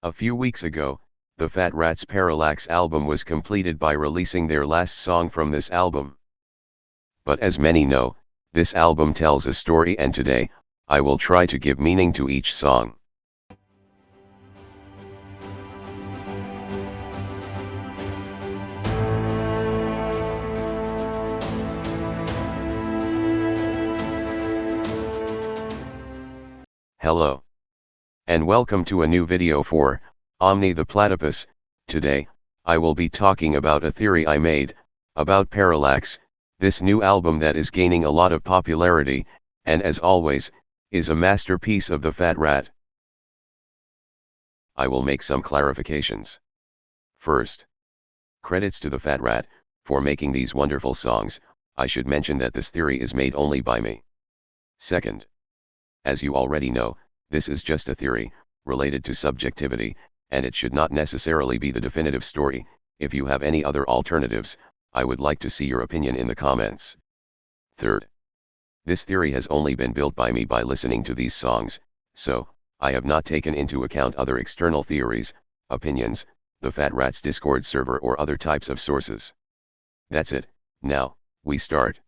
A few weeks ago, TheFatRat's Parallax album was completed by releasing their last song from this album. But as many know, this album tells a story, and today, I will try to give meaning to each song. Hello. And welcome to a new video for Omni the Platypus. Today, I will be talking about a theory I made about Parallax, this new album that is gaining a lot of popularity, and as always, is a masterpiece of TheFatRat. I will make some clarifications. First, credits to TheFatRat for making these wonderful songs. I should mention that this theory is made only by me. Second, as you already know, this is just a theory, related to subjectivity, and it should not necessarily be the definitive story. If you have any other alternatives, I would like to see your opinion in the comments. Third, this theory has only been built by me by listening to these songs, so, I have not taken into account other external theories, opinions, TheFatRat's Discord server or other types of sources. That's it. Now, we start.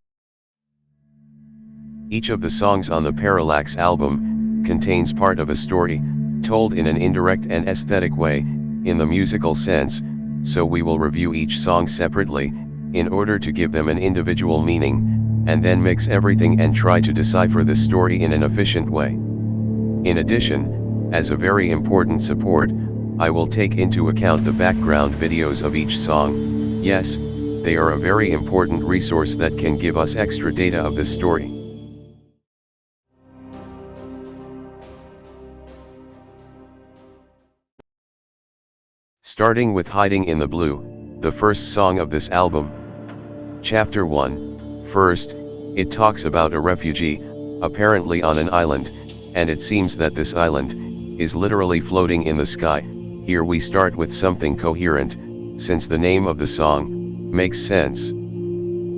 Each of the songs on the Parallax album contains part of a story, told in an indirect and aesthetic way, in the musical sense, so we will review each song separately, in order to give them an individual meaning, and then mix everything and try to decipher the story in an efficient way. In addition, as a very important support, I will take into account the background videos of each song. Yes, they are a very important resource that can give us extra data of the story. Starting with Hiding in the Blue, the first song of this album. Chapter 1, First, it talks about a refugee, apparently on an island, and it seems that this island is literally floating in the sky. Here we start with something coherent, since the name of the song makes sense.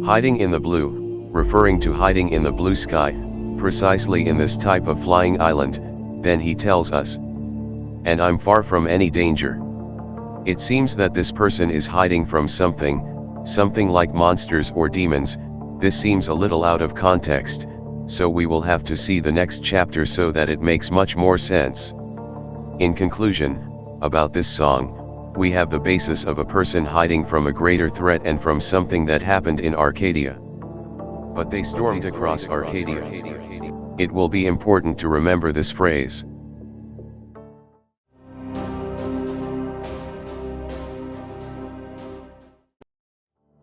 Hiding in the Blue, referring to hiding in the blue sky, precisely in this type of flying island. Then he tells us, and I'm far from any danger. It seems that this person is hiding from something like monsters or demons. This seems a little out of context, so we will have to see the next chapter so that it makes much more sense. In conclusion, about this song, we have the basis of a person hiding from a greater threat and from something that happened in Arcadia. But they stormed across Arcadia. It will be important to remember this phrase.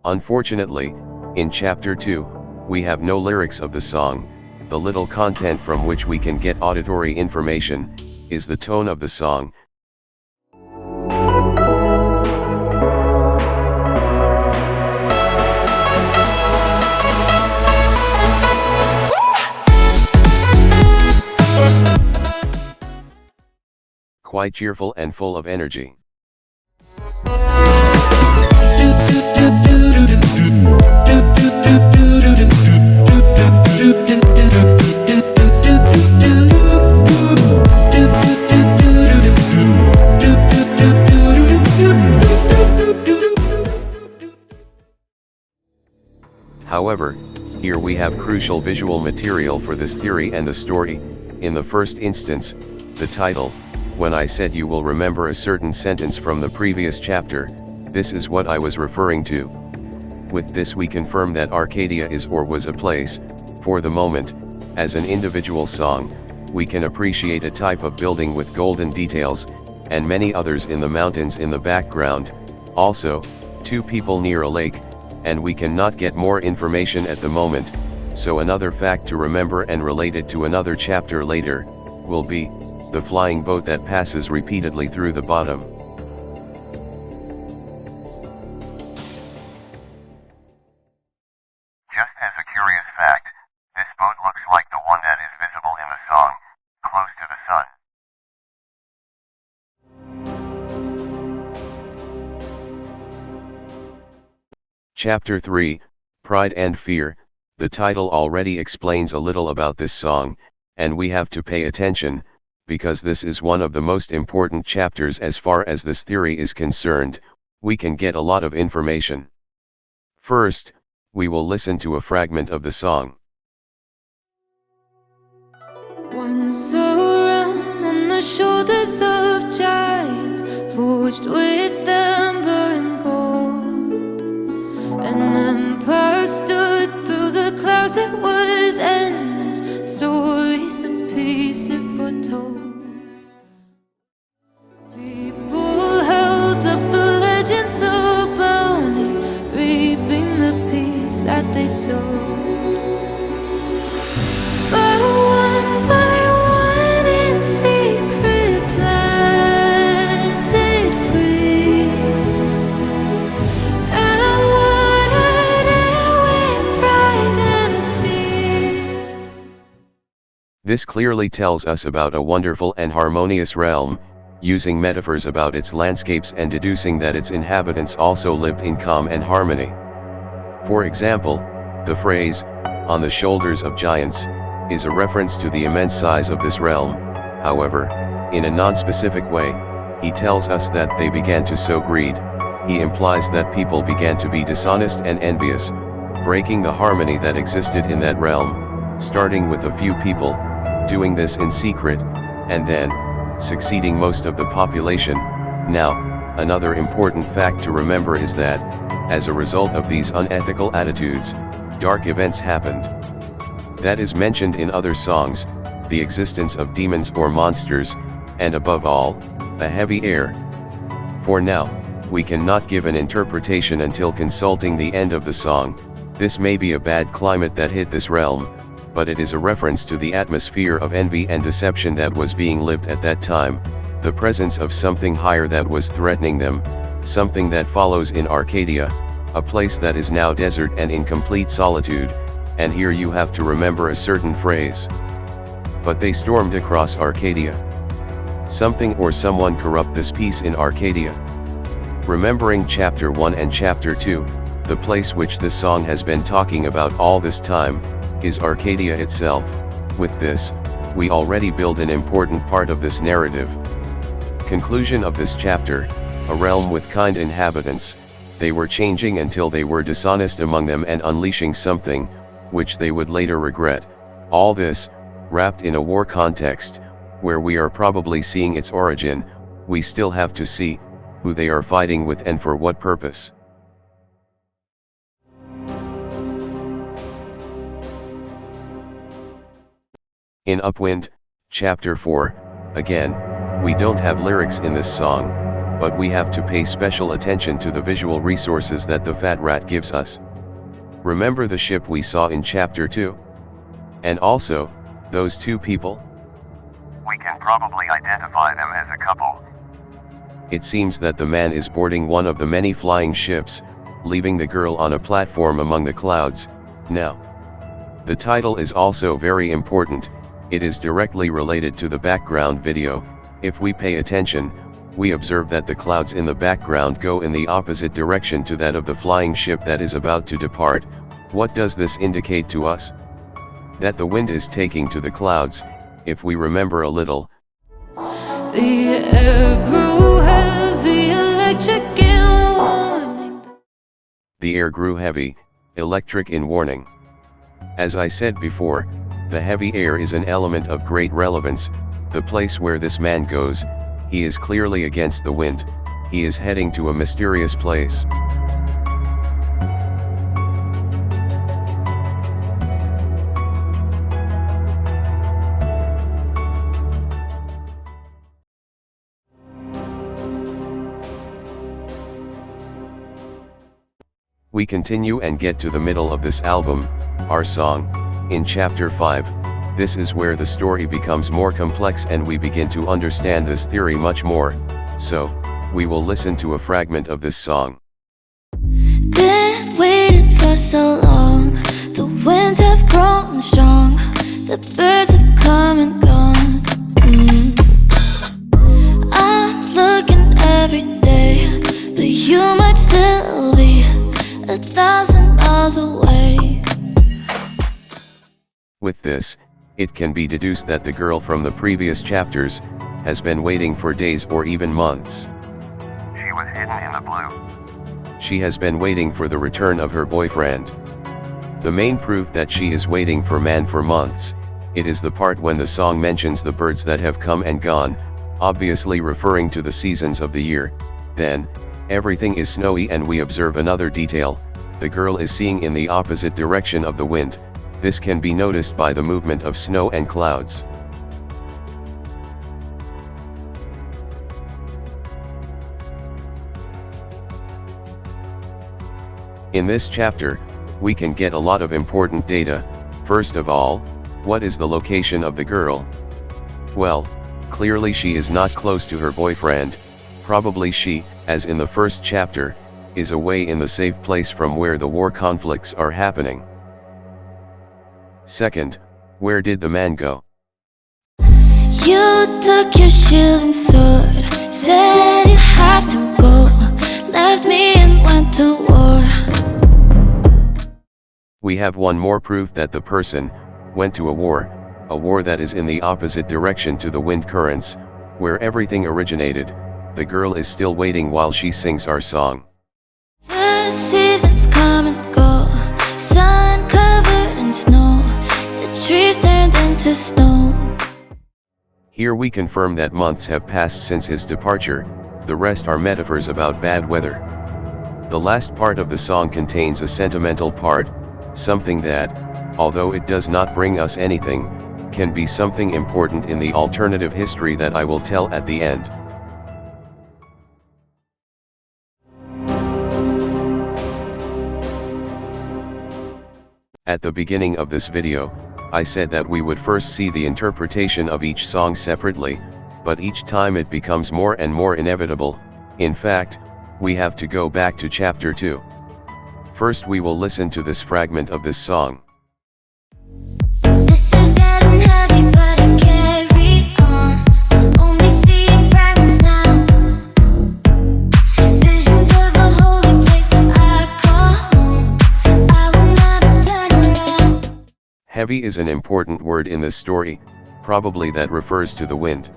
Unfortunately, in Chapter 2, we have no lyrics of the song. The little content from which we can get auditory information is the tone of the song. Quite cheerful and full of energy. However, here we have crucial visual material for this theory and the story. In the first instance, the title. When I said you will remember a certain sentence from the previous chapter, this is what I was referring to. With this we confirm that Arcadia is or was a place. For the moment, as an individual song, we can appreciate a type of building with golden details, and many others in the mountains in the background, also, two people near a lake, and we cannot get more information at the moment, so another fact to remember and related to another chapter later, will be the flying boat that passes repeatedly through the bottom. Just as a curious fact, this boat looks like the one that is visible in the song, close to the sun. Chapter 3, Pride and Fear. The title already explains a little about this song, and we have to pay attention, because this is one of the most important chapters as far as this theory is concerned. We can get a lot of information. First, we will listen to a fragment of the song. Once a realm on the shoulders of giants, forged with amber and gold. An empire stood through the clouds, it was endless, stories of peace it foretold. People held up the legends of bounty, reaping the peace that they sowed. But one by one in secret planted greed, and watered it with pride and fear. This clearly tells us about a wonderful and harmonious realm, using metaphors about its landscapes and deducing that its inhabitants also lived in calm and harmony. For example, the phrase, "on the shoulders of giants," is a reference to the immense size of this realm. However, in a non-specific way, he tells us that they began to sow greed. He implies that people began to be dishonest and envious, breaking the harmony that existed in that realm, starting with a few people, doing this in secret, and then succeeding most of the population. Now, another important fact to remember is that, as a result of these unethical attitudes, dark events happened. That is mentioned in other songs, the existence of demons or monsters, and above all, a heavy air. For now, we cannot give an interpretation until consulting the end of the song. This may be a bad climate that hit this realm, but it is a reference to the atmosphere of envy and deception that was being lived at that time, the presence of something higher that was threatening them, something that follows in Arcadia, a place that is now desert and in complete solitude, and here you have to remember a certain phrase. But they stormed across Arcadia. Something or someone corrupt this peace in Arcadia. Remembering chapter 1 and chapter 2, the place which this song has been talking about all this time, is Arcadia itself. With this, we already build an important part of this narrative. Conclusion of this chapter, a realm with kind inhabitants, they were changing until they were dishonest among them and unleashing something, which they would later regret. All this, wrapped in a war context, where we are probably seeing its origin. We still have to see, who they are fighting with and for what purpose. In Upwind, chapter 4, again, we don't have lyrics in this song, but we have to pay special attention to the visual resources that TheFatRat gives us. Remember the ship we saw in chapter 2? And also, those two people? We can probably identify them as a couple. It seems that the man is boarding one of the many flying ships, leaving the girl on a platform among the clouds. Now, the title is also very important. It is directly related to the background video. If we pay attention, we observe that the clouds in the background go in the opposite direction to that of the flying ship that is about to depart. What does this indicate to us? That the wind is taking to the clouds. If we remember a little, The air grew heavy, electric in warning. The air grew heavy, electric in warning. As I said before, the heavy air is an element of great relevance. The place where this man goes, he is clearly against the wind. He is heading to a mysterious place. We continue and get to the middle of this album, our song, in chapter 5. This is where the story becomes more complex and we begin to understand this theory much more. So, we will listen to a fragment of this song. Been waiting for so long. The winds have grown strong. The birds have come and gone. I'm looking every day, but you might still be 1,000 miles away. With this, it can be deduced that the girl from the previous chapters has been waiting for days or even months. She was hidden in the blue. She has been waiting for the return of her boyfriend. The main proof that she is waiting for man for months, it is the part when the song mentions the birds that have come and gone, obviously referring to the seasons of the year. Then, everything is snowy and we observe another detail, the girl is seeing in the opposite direction of the wind. This can be noticed by the movement of snow and clouds. In this chapter, we can get a lot of important data. First of all, what is the location of the girl? Well, clearly she is not close to her boyfriend. Probably she, as in the first chapter, is away in the safe place from where the war conflicts are happening. Second, where did the man go? You took your shield and sword, said you have to go, left me and went to war. We have one more proof that the person went to a war that is in the opposite direction to the wind currents, where everything originated. The girl is still waiting while she sings our song. The seasons come and go, sun covered in snow, the trees turned into stone. Here we confirm that months have passed since his departure, the rest are metaphors about bad weather. The last part of the song contains a sentimental part, something that, although it does not bring us anything, can be something important in the alternative history that I will tell at the end. At the beginning of this video, I said that we would first see the interpretation of each song separately, but each time it becomes more and more inevitable. In fact, we have to go back to chapter 2. First we will listen to this fragment of this song. This is getting heavy, but I carry on, only seeing fragments now. Visions of a holy place that I call home, I will never turn around. Heavy is an important word in this story, probably that refers to the wind.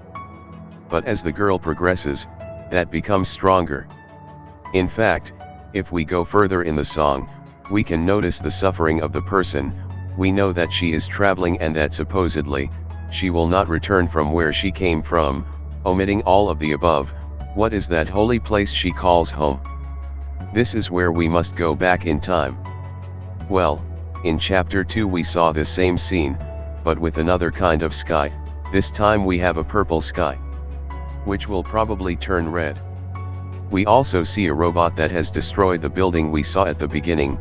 But as the girl progresses, that becomes stronger. In fact, if we go further in the song, we can notice the suffering of the person. We know that she is traveling and that supposedly, she will not return from where she came from. Omitting all of the above, what is that holy place she calls home? This is where we must go back in time. Well, in chapter 2 we saw this same scene, but with another kind of sky. This time we have a purple sky, which will probably turn red. We also see a robot that has destroyed the building we saw at the beginning.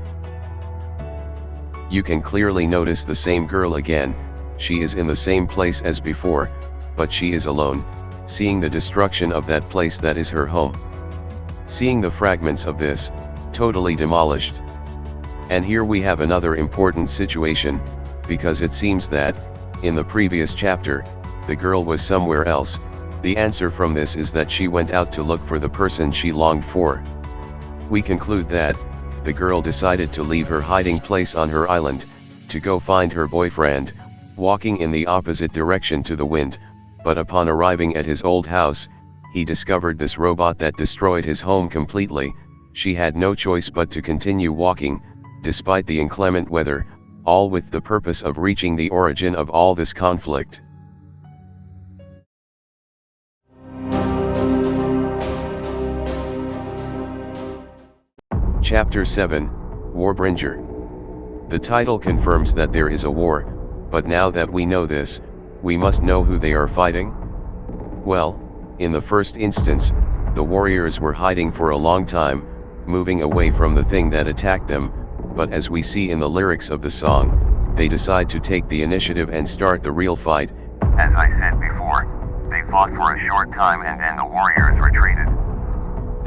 You can clearly notice the same girl again, she is in the same place as before, but she is alone, seeing the destruction of that place that is her home. Seeing the fragments of this, totally demolished. And here we have another important situation, because it seems that, in the previous chapter, the girl was somewhere else. The answer from this is that she went out to look for the person she longed for. We conclude that, the girl decided to leave her hiding place on her island, to go find her boyfriend, walking in the opposite direction to the wind, but upon arriving at his old house, he discovered this robot that destroyed his home completely. She had no choice but to continue walking, despite the inclement weather, all with the purpose of reaching the origin of all this conflict. Chapter 7, Warbringer. The title confirms that there is a war, but now that we know this, we must know who they are fighting. Well, in the first instance, the warriors were hiding for a long time, moving away from the thing that attacked them, but as we see in the lyrics of the song, they decide to take the initiative and start the real fight. As I said before, they fought for a short time and then the warriors retreated.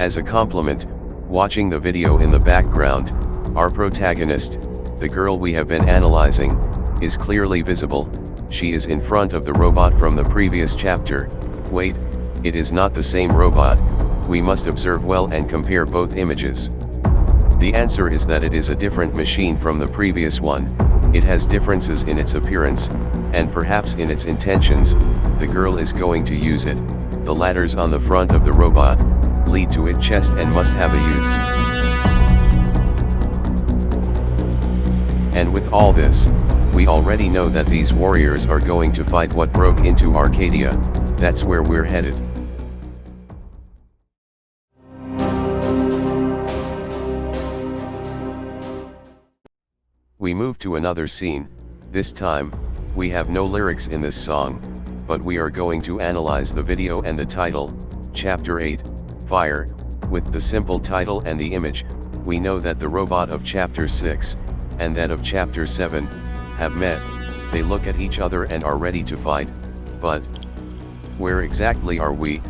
As a compliment, watching the video in the background, our protagonist, the girl we have been analyzing, is clearly visible. She is in front of the robot from the previous chapter. Wait, it is not the same robot. We must observe well and compare both images. The answer is that it is a different machine from the previous one. It has differences in its appearance, and perhaps in its intentions. The girl is going to use it. The ladders on the front of the robot lead to its chest and must have a use. And with all this, we already know that these warriors are going to fight what broke into Arcadia. That's where we're headed. We move to another scene. This time, we have no lyrics in this song, but we are going to analyze the video and the title, Chapter 8, Fire. With the simple title and the image, we know that the robot of Chapter 6, and that of Chapter 7, have met. They look at each other and are ready to fight, but where exactly are we?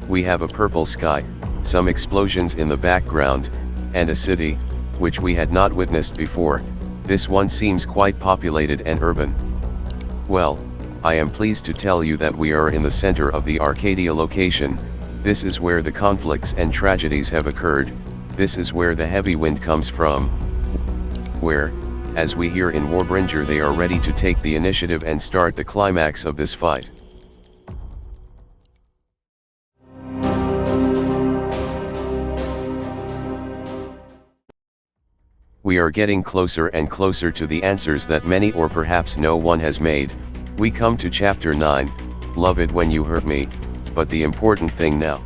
We have a purple sky, some explosions in the background, and a city, which we had not witnessed before. This one seems quite populated and urban. Well, I am pleased to tell you that we are in the center of the Arcadia location. This is where the conflicts and tragedies have occurred. This is where the heavy wind comes from. Where, as we hear in Warbringer, they are ready to take the initiative and start the climax of this fight. We are getting closer and closer to the answers that many or perhaps no one has made. We come to Chapter 9, Love It When You Hurt Me, but the important thing now.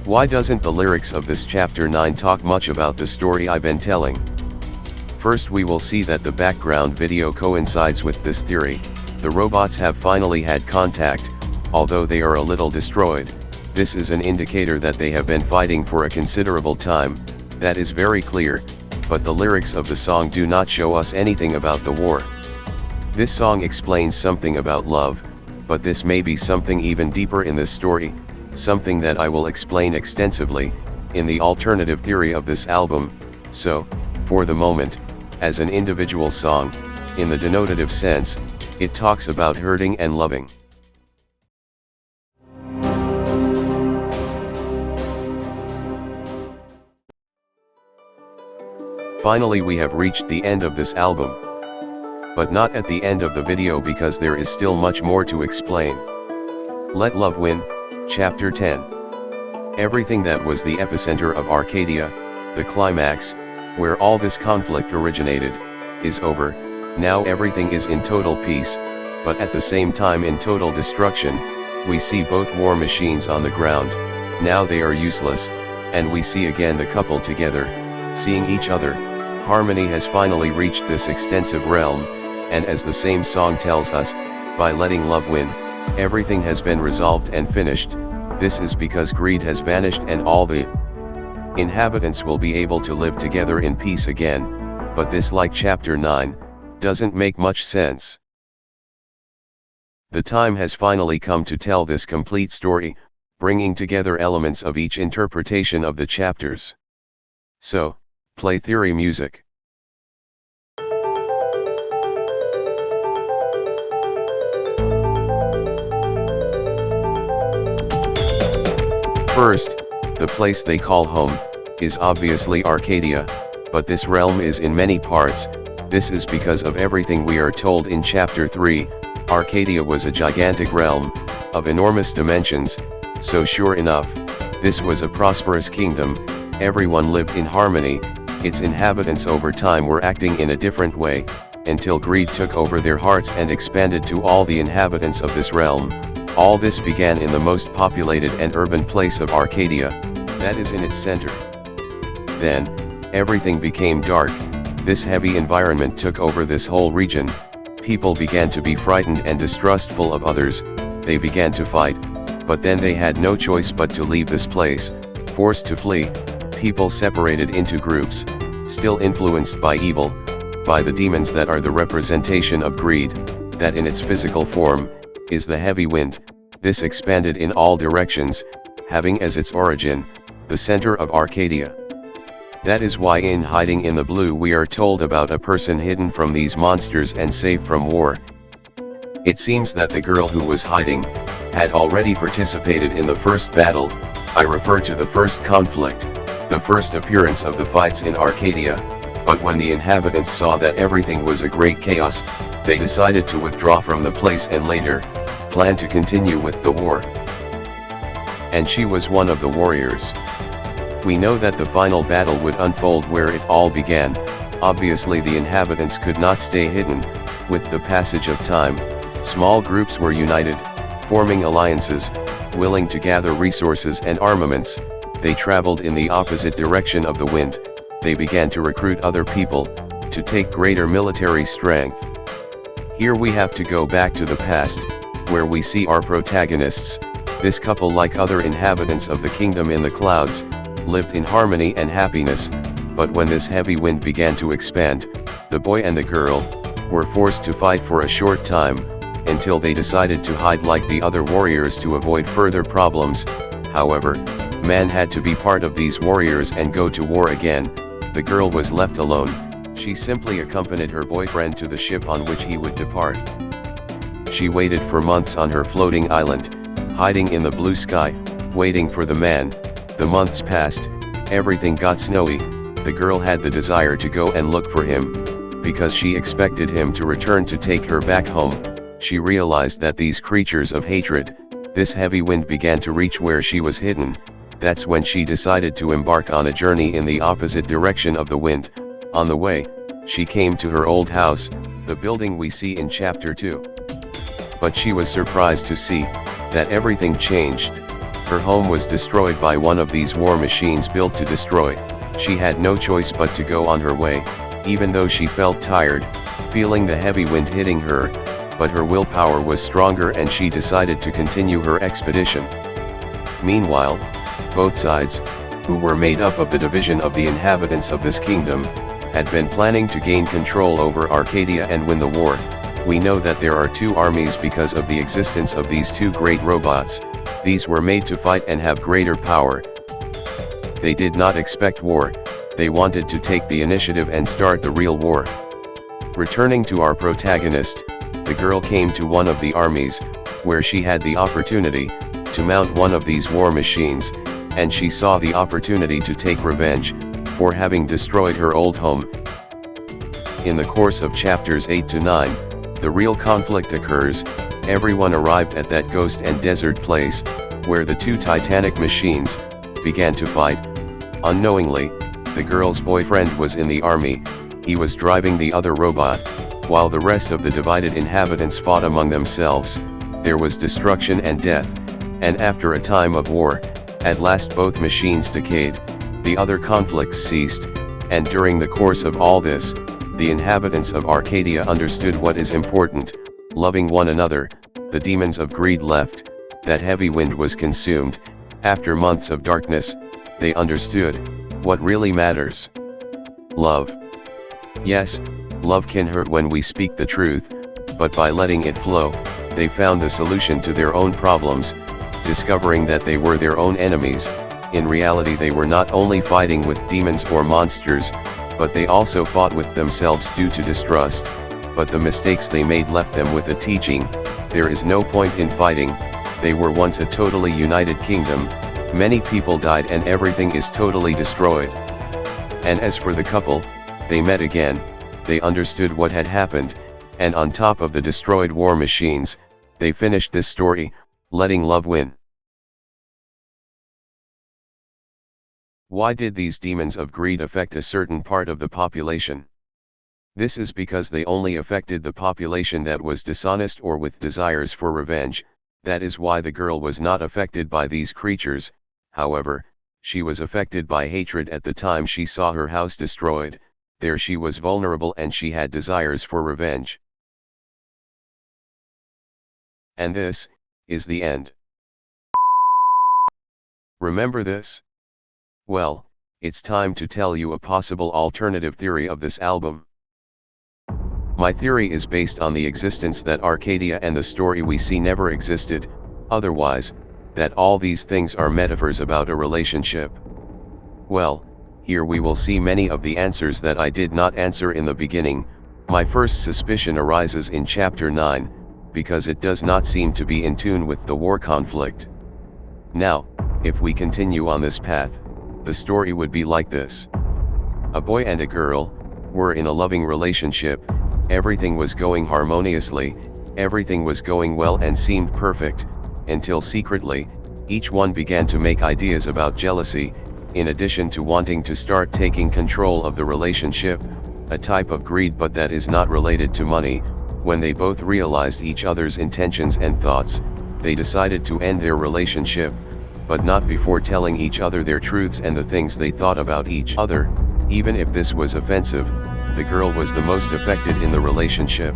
Why doesn't the lyrics of this Chapter 9 talk much about the story I've been telling? First, we will see that the background video coincides with this theory. The robots have finally had contact, although they are a little destroyed. This is an indicator that they have been fighting for a considerable time. That is very clear. But the lyrics of the song do not show us anything about the war. This song explains something about love, but this may be something even deeper in this story, something that I will explain extensively in the alternative theory of this album. So, for the moment, as an individual song, in the denotative sense, it talks about hurting and loving. Finally, we have reached the end of this album. But not at the end of the video, because there is still much more to explain. Let Love Win, Chapter 10. Everything that was the epicenter of Arcadia, the climax, where all this conflict originated, is over. Now everything is in total peace, but at the same time in total destruction. We see both war machines on the ground. Now they are useless, and we see again the couple together, seeing each other. Harmony has finally reached this extensive realm, and as the same song tells us, by letting love win, everything has been resolved and finished. This is because greed has vanished and all the inhabitants will be able to live together in peace again. But this, like Chapter 9, doesn't make much sense. The time has finally come to tell this complete story, bringing together elements of each interpretation of the chapters. So, play theory music. First, the place they call home is obviously Arcadia, but this realm is in many parts. This is because of everything we are told in Chapter 3. Arcadia was a gigantic realm, of enormous dimensions, so sure enough, this was a prosperous kingdom. Everyone lived in harmony. Its inhabitants over time were acting in a different way, until greed took over their hearts and expanded to all the inhabitants of this realm. All this began in the most populated and urban place of Arcadia, that is in its center. Then, everything became dark. This heavy environment took over this whole region. People began to be frightened and distrustful of others. They began to fight, but then they had no choice but to leave this place, forced to flee. People separated into groups, still influenced by evil, by the demons that are the representation of greed, that in its physical form, is the heavy wind. This expanded in all directions, having as its origin, the center of Arcadia. That is why in Hiding in the Blue we are told about a person hidden from these monsters and saved from war. It seems that the girl who was hiding, had already participated in the first battle. I refer to the first conflict, the first appearance of the fights in Arcadia. But when the inhabitants saw that everything was a great chaos, they decided to withdraw from the place and later, planned to continue with the war. And she was one of the warriors. We know that the final battle would unfold where it all began. Obviously the inhabitants could not stay hidden. With the passage of time, small groups were united, forming alliances, willing to gather resources and armaments. They traveled in the opposite direction of the wind. They began to recruit other people, to take greater military strength. Here we have to go back to the past, where we see our protagonists. This couple, like other inhabitants of the kingdom in the clouds, lived in harmony and happiness, but when this heavy wind began to expand, the boy and the girl were forced to fight for a short time, until they decided to hide like the other warriors to avoid further problems. However, man had to be part of these warriors and go to war again. The girl was left alone. She simply accompanied her boyfriend to the ship on which he would depart. She waited for months on her floating island, hiding in the blue sky, waiting for the man. The months passed, everything got snowy. The girl had the desire to go and look for him, because she expected him to return to take her back home. She realized that these creatures of hatred, this heavy wind began to reach where she was hidden. That's when she decided to embark on a journey in the opposite direction of the wind. On the way, she came to her old house, the building we see in chapter 2. But she was surprised to see that everything changed. Her home was destroyed by one of these war machines built to destroy. She had no choice but to go on her way, even though she felt tired, feeling the heavy wind hitting her, but her willpower was stronger and she decided to continue her expedition. Meanwhile, both sides, who were made up of the division of the inhabitants of this kingdom, had been planning to gain control over Arcadia and win the war. We know that there are two armies because of the existence of these two great robots. These were made to fight and have greater power. They did not expect war, they wanted to take the initiative and start the real war. Returning to our protagonist, the girl came to one of the armies, where she had the opportunity to mount one of these war machines, and she saw the opportunity to take revenge for having destroyed her old home. In the course of chapters 8 to 9, the real conflict occurs. Everyone arrived at that ghost and desert place, where the two titanic machines began to fight. Unknowingly, the girl's boyfriend was in the army. He was driving the other robot, while the rest of the divided inhabitants fought among themselves. There was destruction and death, and after a time of war, at last both machines decayed. The other conflicts ceased, and during the course of all this, the inhabitants of Arcadia understood what is important, loving one another. The demons of greed left, that heavy wind was consumed. After months of darkness, they understood what really matters. Love. Yes, love can hurt when we speak the truth, but by letting it flow, they found the solution to their own problems, discovering that they were their own enemies. In reality, they were not only fighting with demons or monsters, but they also fought with themselves due to distrust. But the mistakes they made left them with a teaching. There is no point in fighting. They were once a totally united kingdom. Many people died and everything is totally destroyed. And as for the couple, they met again. They understood what had happened, and on top of the destroyed war machines, they finished this story, letting love win. Why did these demons of greed affect a certain part of the population? This is because they only affected the population that was dishonest or with desires for revenge. That is why the girl was not affected by these creatures. However, she was affected by hatred at the time she saw her house destroyed. There she was vulnerable and she had desires for revenge. And this is the end. Remember this? Well, it's time to tell you a possible alternative theory of this album. My theory is based on the existence that Arcadia and the story we see never existed, otherwise, that all these things are metaphors about a relationship. Well, here we will see many of the answers that I did not answer in the beginning. My first suspicion arises in chapter 9, because it does not seem to be in tune with the war conflict. Now, if we continue on this path, the story would be like this. A boy and a girl, were in a loving relationship, everything was going harmoniously, everything was going well and seemed perfect, until secretly, each one began to make ideas about jealousy, in addition to wanting to start taking control of the relationship, a type of greed but that is not related to money. When they both realized each other's intentions and thoughts, they decided to end their relationship, but not before telling each other their truths and the things they thought about each other. Even if this was offensive, the girl was the most affected in the relationship.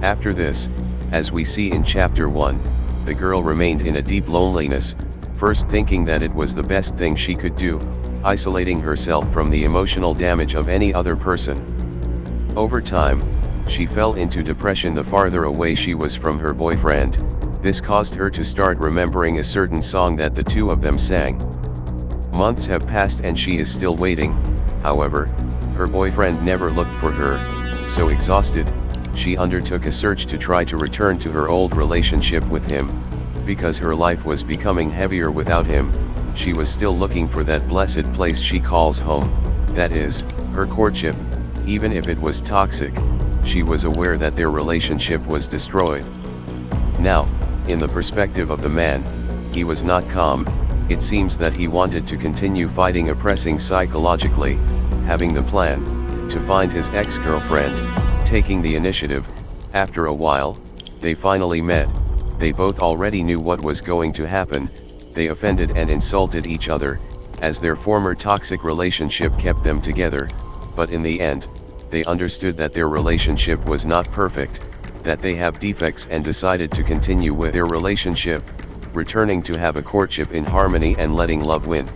After this, as we see in chapter 1, the girl remained in a deep loneliness, first thinking that it was the best thing she could do, isolating herself from the emotional damage of any other person. Over time, she fell into depression the farther away she was from her boyfriend. This caused her to start remembering a certain song that the two of them sang. Months have passed and she is still waiting. However, her boyfriend never looked for her, so exhausted, she undertook a search to try to return to her old relationship with him. Because her life was becoming heavier without him, she was still looking for that blessed place she calls home, that is, her courtship. Even if it was toxic, she was aware that their relationship was destroyed. Now, in the perspective of the man, he was not calm. It seems that he wanted to continue fighting, oppressing psychologically, having the plan to find his ex-girlfriend, taking the initiative. After a while, they finally met. They both already knew what was going to happen. They offended and insulted each other, as their former toxic relationship kept them together, but in the end, they understood that their relationship was not perfect, that they have defects, and decided to continue with their relationship, returning to have a courtship in harmony and letting love win.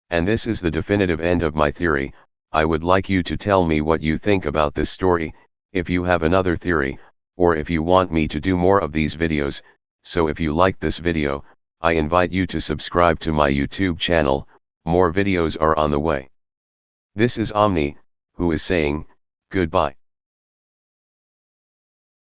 And this is the definitive end of my theory. I would like you to tell me what you think about this story, if you have another theory, or if you want me to do more of these videos. So if you like this video, I invite you to subscribe to my YouTube channel. More videos are on the way. This is Omni, who is saying, goodbye.